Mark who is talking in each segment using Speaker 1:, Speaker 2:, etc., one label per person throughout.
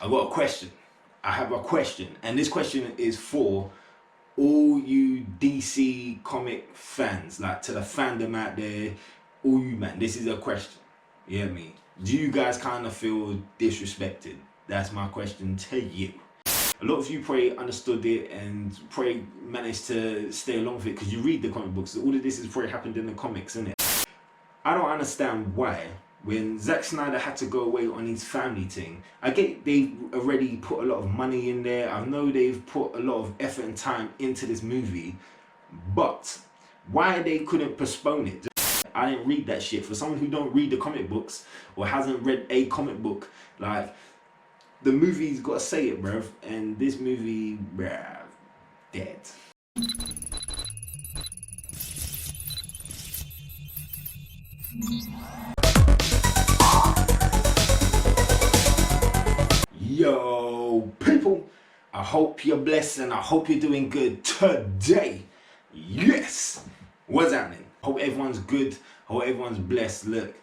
Speaker 1: I got a question. I have a question, and this question is for all you DC comic fans, like to the fandom out there, all you man. This is a question. You hear me? Do you guys kind of feel disrespected? That's my question to you. A lot of you probably understood it and probably managed to stay along with it because you read the comic books. All of this has probably happened in the comics, innit? I don't understand why when Zack Snyder had to go away on his family thing. I get they've already put a lot of money in there. I know they've put a lot of effort and time into this movie, but why they couldn't postpone it? I didn't read that shit. For someone who don't read the comic books or hasn't read a comic book, like, the movie's got to say it, bruv. And this movie, bruv, dead. Yo, people, I hope you're blessed and I hope you're doing good today. Yes, what's happening? Hope everyone's good, hope everyone's blessed. Look,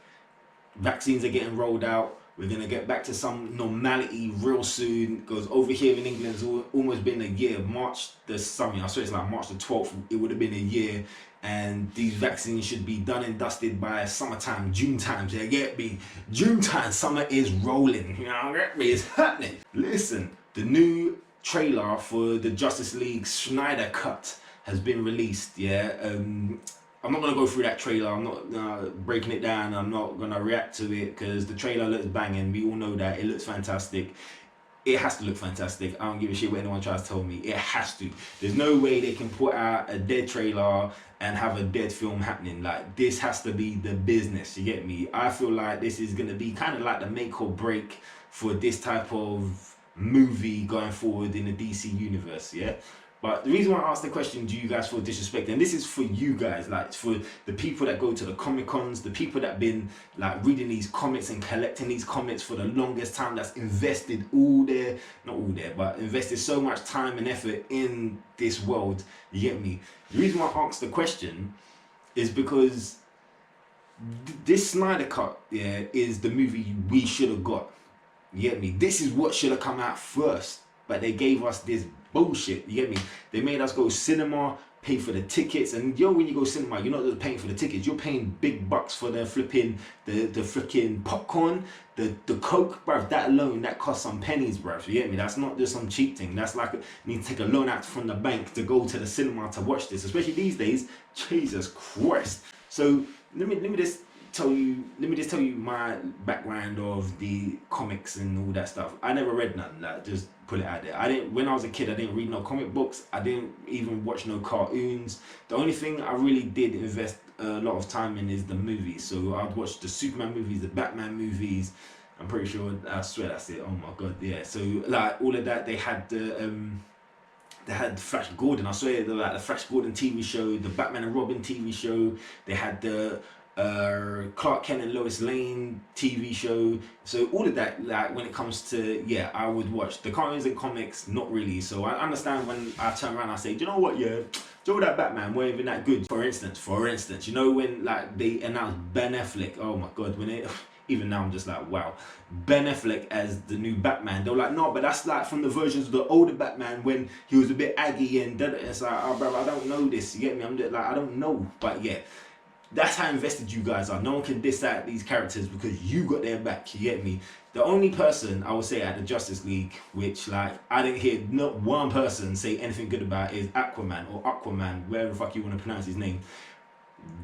Speaker 1: vaccines are getting rolled out. We're going to get back to some normality real soon, because over here in England it's almost been a year. March the summer, I swear it's like March the 12th, it would have been a year, and these vaccines should be done and dusted by summertime, June time. You get me? June time, summer is rolling, you know, get me? It's happening. Listen, the new trailer for the Justice League Synder Cut has been released, yeah? I'm not going to go through that trailer. I'm not breaking it down. I'm not going to react to it because the trailer looks banging. We all know that. It looks fantastic. It has to look fantastic. I don't give a shit what anyone tries to tell me. It has to. There's no way they can put out a dead trailer and have a dead film happening. Like, this has to be the business. You get me? I feel like this is going to be kind of like the make or break for this type of movie going forward in the DC universe, yeah? But the reason why I asked the question, do you guys feel disrespected? And this is for you guys, like for the people that go to the Comic Cons, the people that have been like reading these comics and collecting these comics for the longest time, that's invested but invested so much time and effort in this world. You get me? The reason why I asked the question is because this Snyder Cut, yeah, is the movie we should have got. You get me? This is what should have come out first, but they gave us this bullshit. You get me? They made us go cinema, pay for the tickets, and yo, when you go cinema, you're not just paying for the tickets, you're paying big bucks for the flipping the freaking popcorn, the coke, bruv. That alone, that costs some pennies, bruv. You get me? That's not just some cheap thing. That's like you need to take a loan out from the bank to go to the cinema to watch this, especially these days. Jesus Christ. So let me just tell you my background of the comics and all that stuff. I never read none. Like, just put it out there. When I was a kid, I didn't read no comic books. I didn't even watch no cartoons. The only thing I really did invest a lot of time in is the movies. So I'd watch the Superman movies, the Batman movies. I'm pretty sure, I swear that's it. Oh my god, yeah. So like all of that, they had Flash Gordon. I swear, like the Flash Gordon TV show, the Batman and Robin TV show. They had the Clark Kent and Lois Lane TV show. So all of that, like when it comes to, yeah, I would watch the cartoons and comics, not really. So I understand when I turn around and I say, do you know what, yeah, do that Batman weren't even that good. For instance, you know when like they announced Ben Affleck, oh my god, when it even now I'm just like, wow, Ben Affleck as the new Batman. They were like, no, but that's like from the versions of the older Batman when he was a bit aggy and it's like, oh bro, I don't know this, you get me? I'm just like, I don't know. But yeah, that's how invested you guys are. No one can diss out these characters because you got their back, you get me? The only person I would say at the Justice League, which like I didn't hear not one person say anything good about, is Aquaman, or Aquaman, wherever the fuck you want to pronounce his name.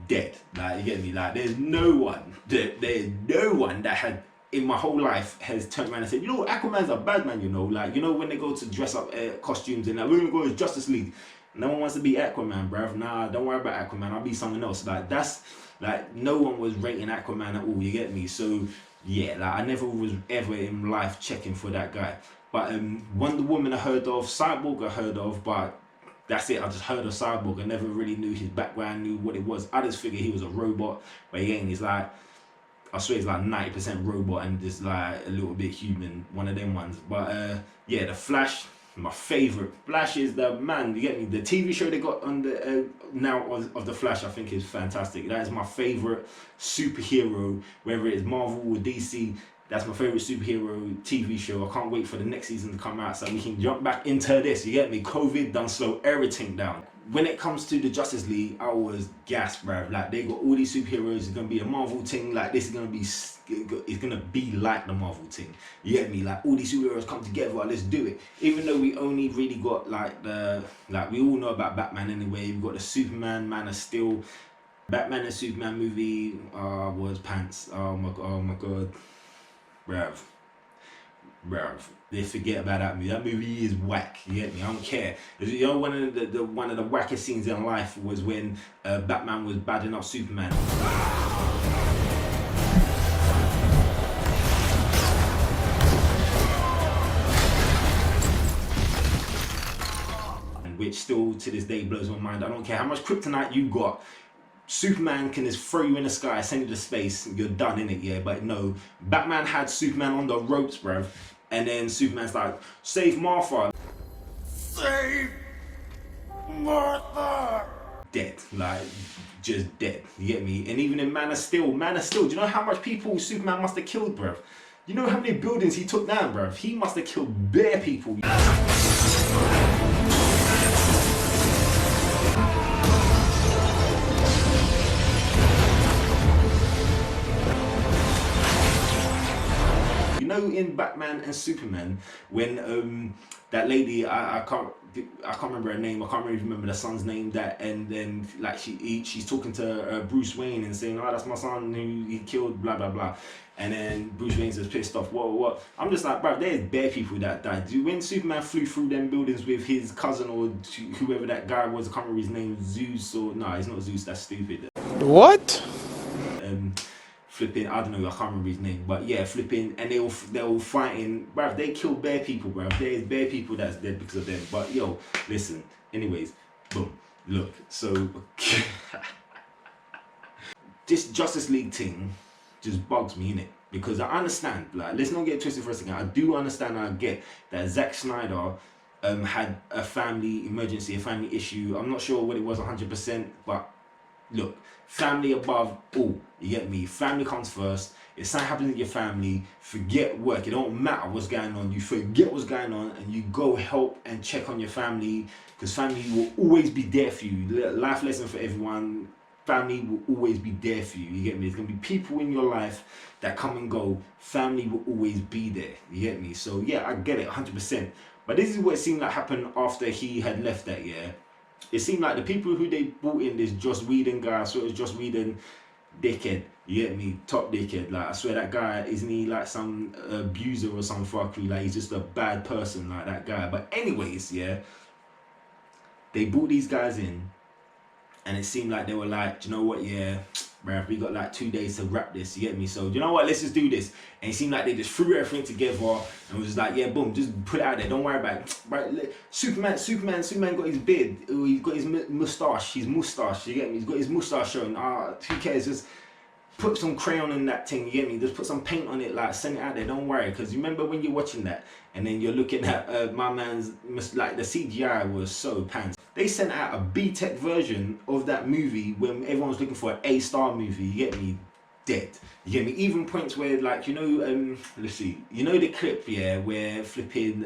Speaker 1: Dead. Like, you get me? Like, there's no one that had in my whole life has turned around and said, you know, Aquaman's a bad man, you know, like, you know, when they go to dress up costumes and like, we're gonna go to Justice League. No one wants to be Aquaman, bruv. Nah, don't worry about Aquaman. I'll be someone else. Like, that's like, no one was rating Aquaman at all. You get me? So yeah, like I never was ever in life checking for that guy. But Wonder Woman I heard of, Cyborg I heard of, but that's it. I just heard of Cyborg. I never really knew his background, knew what it was. I just figured he was a robot. But again, he's like, I swear he's like 90% robot and just like a little bit human. One of them ones. But yeah, the Flash. My favorite. Flash is the man, you get me? The TV show they got on the now of the Flash, I think is fantastic. That is my favorite superhero, whether it's Marvel or DC. That's my favorite superhero TV show. I can't wait for the next season to come out so we can jump back into this. You get me? COVID done slow everything down. When it comes to the Justice League, I was gassed, bruv. Like, they got all these superheroes. It's gonna be a Marvel thing. Like, this is gonna be, it's gonna be like the Marvel thing. You get me? Like, all these superheroes come together. Let's do it. Even though we only really got like we all know about Batman anyway. We've got the Superman, Man of Steel. Batman and Superman movie was pants. Oh my god. Bruv, they forget about that movie. That movie is whack. You get me? I don't care. You know, one of the wackest scenes in life was when Batman was badding up Superman. Which still to this day blows my mind. I don't care how much kryptonite you got. Superman can just throw you in the sky, send you to space, you're done in it, yeah. But no, Batman had Superman on the ropes, bruv. And then Superman's like, save Martha. Save Martha. Dead, like, just dead. You get me? And even in Man of Steel, do you know how much people Superman must have killed, bruv? You know how many buildings he took down, bruv? He must have killed bare people. You know, in Batman and Superman, when that lady, I can't remember her name, I can't really remember the son's name, that, and then like she's talking to Bruce Wayne and saying, oh, that's my son who he killed, blah blah blah, and then Bruce Wayne's just pissed off. What? I'm just like, bro, there's bare people that died. When Superman flew through them buildings with his cousin or whoever that guy was, I can't remember his name, Zeus, or no, he's not Zeus, that's stupid.
Speaker 2: What?
Speaker 1: Flipping, I don't know, I can't remember his name, but yeah, flipping, and they were fighting, bruv, they killed bare people, bruv. There's bare people that's dead because of them. But yo, listen, anyways, boom, look, so this Justice League thing just bugs me, innit? Because I understand, like, let's not get twisted for a second. I do understand and I get that Zack Snyder had a family emergency, a family issue. I'm not sure what it was 100%, but look, family above all, you get me? Family comes first. If something happens in your family, forget work. It don't matter what's going on. You forget what's going on and you go help and check on your family, because family will always be there for you. Life lesson for everyone. Family will always be there for you. You get me? There's going to be people in your life that come and go. Family will always be there. You get me? So yeah, I get it 100%. But this is what it seemed like happened after he had left that year. It seemed like the people who they brought in, this Joss Whedon guy, I swear it was Joss Whedon, dickhead, you get me, top dickhead. Like, I swear that guy, isn't he like some abuser or some fuckery? Like, he's just a bad person, like that guy. But anyways, yeah, they brought these guys in, and it seemed like they were like, do you know what, yeah, bruh, we got like 2 days to wrap this, you get me? So, you know what, let's just do this. And it seemed like they just threw everything together and was like, yeah, boom, just put it out there, don't worry about it. Right, Superman got his beard, he's got his moustache, you get me? He's got his moustache showing, who cares, just put some crayon in that thing, you get me? Just put some paint on it, like, send it out there, don't worry. Because you remember when you're watching that, and then you're looking at my man's, like, the CGI was so pants. They sent out a B-Tech version of that movie when everyone was looking for an A-star movie, you get me? Dead. You get me? Even points where, like, you know, let's see, you know the clip, yeah, where flipping,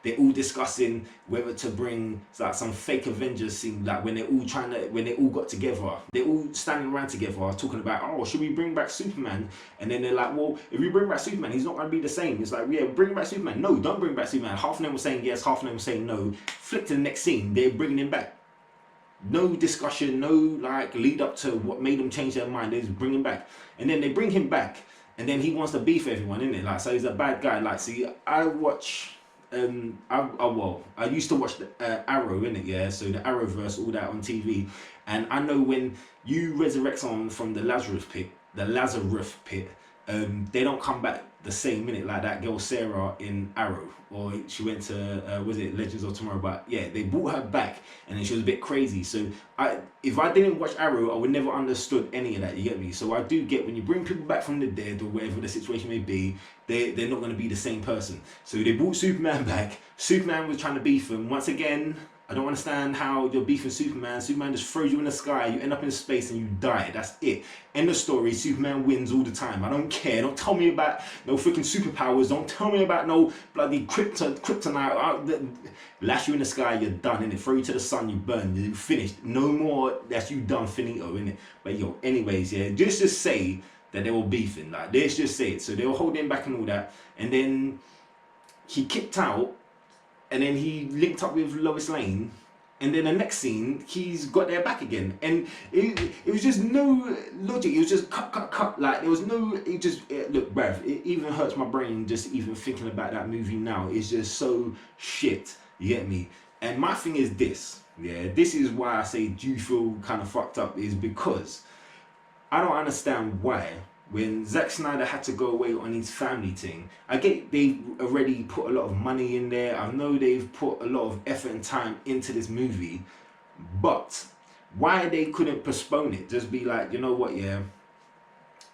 Speaker 1: they're all discussing whether to bring like some fake Avengers scene, like when they all got together, they're all standing around together talking about, oh, should we bring back Superman? And then they're like, well, if we bring back Superman, he's not going to be the same. It's like, yeah, bring back Superman. No, don't bring back Superman. Half of them were saying yes, half of them were saying no. Flip to the next scene, they're bringing him back. No discussion, no like lead up to what made them change their mind. They just bring him back, and then they bring him back, and then he wants to beef everyone, innit? Like, so he's a bad guy. Like, see, I watch, I used to watch the Arrow, innit? Yeah, so the Arrowverse, all that on TV, and I know when you resurrect someone from the Lazarus pit, they don't come back the same minute, like that girl Sarah in Arrow, or she went to was it Legends of Tomorrow? But yeah, they brought her back and then she was a bit crazy. So if I didn't watch Arrow, I would never understood any of that, you get me? So I do get when you bring people back from the dead or whatever the situation may be, they're not going to be the same person. So they brought Superman back. Superman was trying to beef him once again. I don't understand how you're beefing Superman. Superman just throws you in the sky, you end up in space and you die. That's it. End of story. Superman wins all the time. I don't care. Don't tell me about no freaking superpowers. Don't tell me about no bloody kryptonite. Lash you in the sky, you're done, innit? Throw you to the sun, you burn, you're finished. No more, that's you done, finito, innit? But yo, anyways, yeah, just say that they were beefing. Like, let's just say it. So they were holding back and all that. And then he kicked out. And then he linked up with Lois Lane, and then the next scene he's got their back again, and it was just no logic. It was just cut. Like there was no. Look, bruv. It even hurts my brain just even thinking about that movie now. It's just so shit. You get me? And my thing is this. Yeah, this is why I say do you feel kind of fucked up, is because I don't understand why. When Zack Snyder had to go away on his family thing, I get they've already put a lot of money in there. I know they've put a lot of effort and time into this movie, but why they couldn't postpone it? Just be like, you know what, yeah,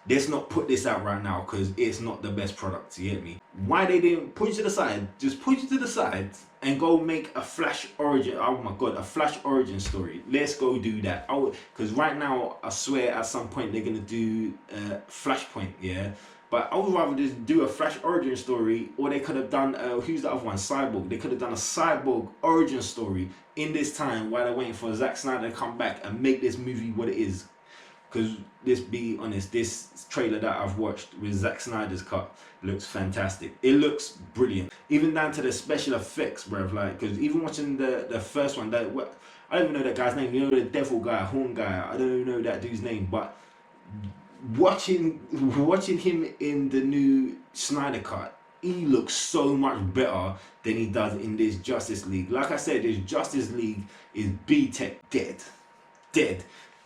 Speaker 1: let's not put this out right now because it's not the best product. You get me? Why they didn't push it to the side? Just push it to the side and go make a Flash origin. Oh my god, a Flash origin story. Let's go do that. Because right now, I swear at some point they're gonna do Flashpoint, yeah. But I would rather just do a Flash origin story, or they could have done who's the other one? Cyborg. They could have done a Cyborg origin story in this time while they're waiting for Zack Snyder to come back and make this movie what it is. Because let's be honest, this trailer that I've watched with Zack Snyder's cut looks fantastic. It looks brilliant, even down to the special effects, bruv. Like, because even watching the first one, I don't even know that guy's name. You know, the devil guy, horn guy. I don't even know that dude's name. But watching him in the new Snyder cut, he looks so much better than he does in this Justice League. Like I said, this Justice League is B-Tech dead.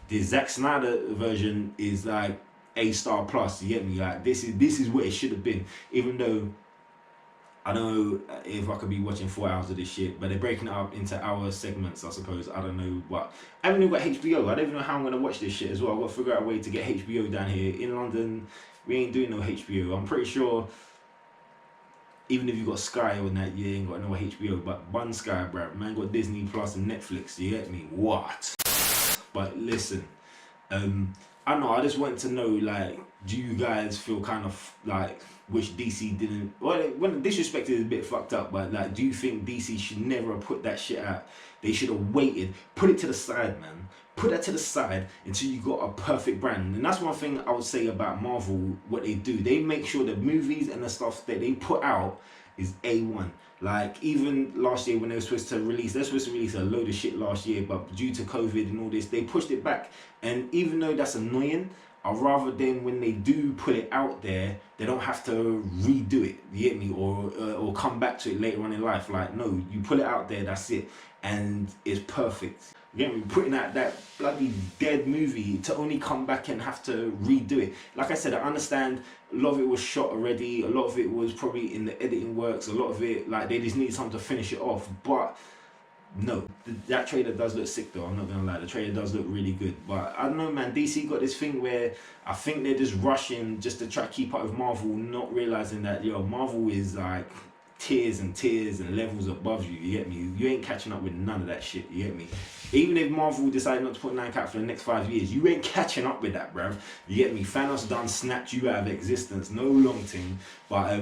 Speaker 1: The Zack Snyder version is like A-star plus. You get me? Like this is what it should have been. Even though I don't know if I could be watching 4 hours of this shit, but they're breaking it up into hour segments, I suppose. I don't know, but I haven't even got HBO. I don't even know how I'm gonna watch this shit as well. I've got to figure out a way to get HBO down here in London. We ain't doing no HBO. I'm pretty sure. Even if you got Sky or that, you ain't got no HBO. But one Sky, bruv. Man got Disney Plus and Netflix. You get me? What? But listen, I don't know, I just wanted to know, like, do you guys feel kind of like wish DC didn't, well, when the disrespect is a bit fucked up, but like, do you think DC should never have put that shit out? They should have waited, put it to the side, man. Put that to the side until you got a perfect brand. And that's one thing I would say about Marvel, what they do. They make sure the movies and the stuff that they put out is A1. Like, even last year when they were supposed to release, they're supposed to release a load of shit last year, but due to COVID and all this, they pushed it back. And even though that's annoying, I'd rather than when they do put it out there, they don't have to redo it, you get me, or come back to it later on in life. Like, no, you put it out there, that's it, and it's perfect. You get me? Putting out that bloody dead movie to only come back and have to redo it. Like I said, I understand a lot of it was shot already, a lot of it was probably in the editing works, a lot of it, like, they just need something to finish it off. But no, that trailer does look sick though, I'm not gonna lie, the trailer does look really good. But I don't know, man, DC got this thing where I think they're just rushing just to try to keep up with Marvel, not realizing that, yo, Marvel is like tiers and tiers and levels above you, you get me? You ain't catching up with none of that shit, you get me? Even if Marvel decide not to put Nike out for the next 5 years, you ain't catching up with that, bruv. You get me? Thanos done snapped you out of existence, no long thing. But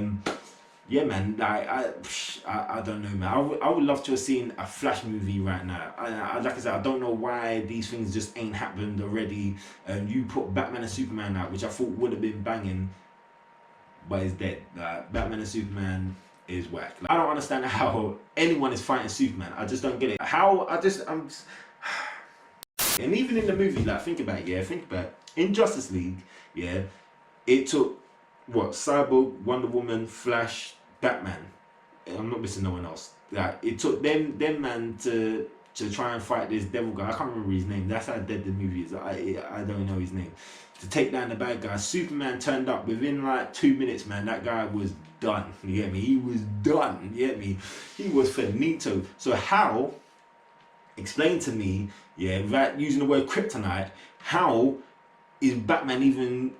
Speaker 1: yeah, man, I don't know, man. I would love to have seen a Flash movie right now. Like I said, I don't know why these things just ain't happened already. You put Batman and Superman out, which I thought would have been banging, but it's dead. Batman and Superman is whack. Like, I don't understand how anyone is fighting Superman. I just don't get it. And even in the movie, like, think about it, yeah, in Justice League, yeah, it took what, Cyborg, Wonder Woman, Flash, Batman. I'm not missing no one else. Like, it took them man to try and fight this devil guy. I can't remember his name. That's how dead the movie is. I don't know his name. To take down the bad guy. Superman turned up within like 2 minutes, man. That guy was done. You get me? He was done. You get me? He was finito. So how, explain to me, yeah, without using the word kryptonite, how is Batman even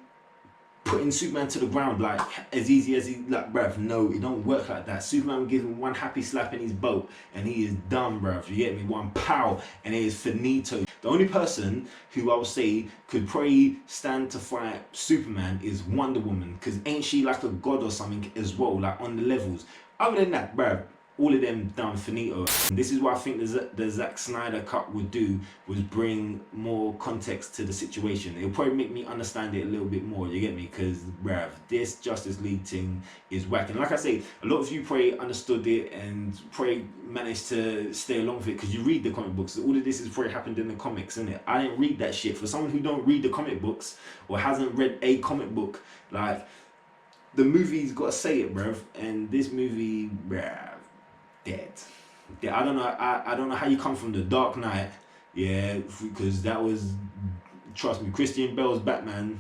Speaker 1: putting Superman to the ground like as easy as he like, bruv. No, it don't work like that. Superman gives him one happy slap in his boat and he is done, bruv. You get me? One pow and it is finito. The only person who I would say could probably stand to fight Superman is Wonder Woman, because ain't she like a god or something as well, like on the levels. Other than that, bruv, all of them done finito. And this is what I think the Zack Snyder cut would do, was bring more context to the situation. It'll probably make me understand it a little bit more, you get me? Because, bruv, this Justice League thing is whacking. Like I say, a lot of you probably understood it and probably managed to stay along with it because you read the comic books. All of this has probably happened in the comics, isn't it? I didn't read that shit. For someone who don't read the comic books or hasn't read a comic book, like, the movie's got to say it, bruv. And this movie, bruv, dead. Yeah, I don't know. I don't know how you come from the Dark Knight, yeah, because that was, trust me, Christian Bale's Batman,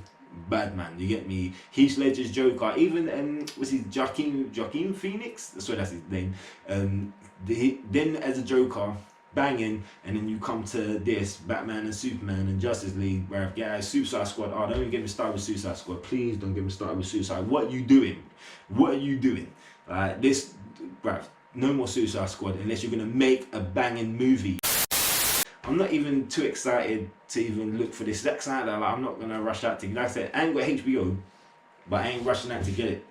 Speaker 1: bad man. You get me? Heath Ledger's Joker, even was he Joaquin Phoenix? That's what that's his name. Then as a Joker, banging, and then you come to this Batman and Superman and Justice League, where yeah, Suicide Squad. Oh, don't even get me started with Suicide Squad. Please don't get me started with Suicide. What are you doing? What are you doing? This, bruv. No more Suicide Squad unless you're gonna make a banging movie. I'm not even too excited to even look for this Zack Synder. Like, I'm not gonna rush out to. Like I said, I ain't got HBO, but I ain't rushing out to get it.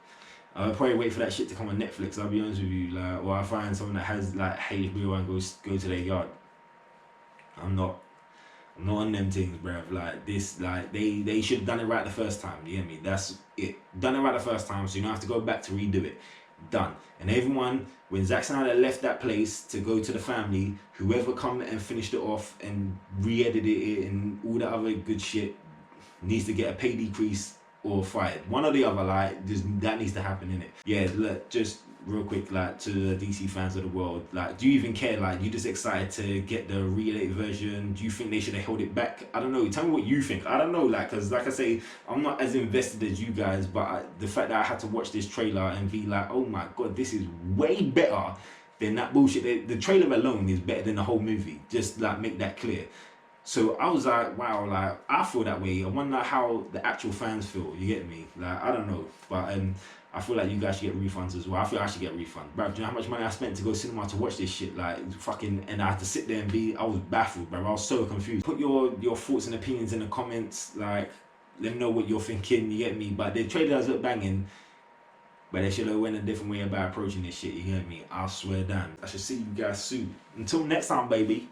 Speaker 1: I'll probably wait for that shit to come on Netflix. I'll be honest with you, like, or I find someone that has like HBO and go to their yard. I'm not on them things, bruv. Like this, like they should have done it right the first time. You get me? That's it. Done it right the first time, so you don't have to go back to redo it. Done. And everyone, when Zack Snyder left that place to go to the family, whoever come and finished it off and re-edited it and all that other good shit needs to get a pay decrease or fired. One or the other, like, that needs to happen, innit? Yeah, look, just real quick, like, to the DC fans of the world, like, do you even care? Like, you just excited to get the re-edited version? Do you think they should have held it back? I don't know. Tell me what you think. I don't know, like, because like I say, I'm not as invested as you guys, but the fact that I had to watch this trailer and be like, oh my god, this is way better than that bullshit. The trailer alone is better than the whole movie. Just like make that clear. So I was like, wow, like, I feel that way. I wonder how the actual fans feel, you get me? Like, I don't know, but I feel like you guys should get refunds as well. I feel I should get a refund. Bro, do you know how much money I spent to go cinema to watch this shit? Like, fucking, and I had to sit there and I was baffled, bro. I was so confused. Put your thoughts and opinions in the comments, like, let me know what you're thinking, you get me? But the trailers look banging, but they should have went a different way about approaching this shit, you get me? I swear down. I should see you guys soon. Until next time, baby.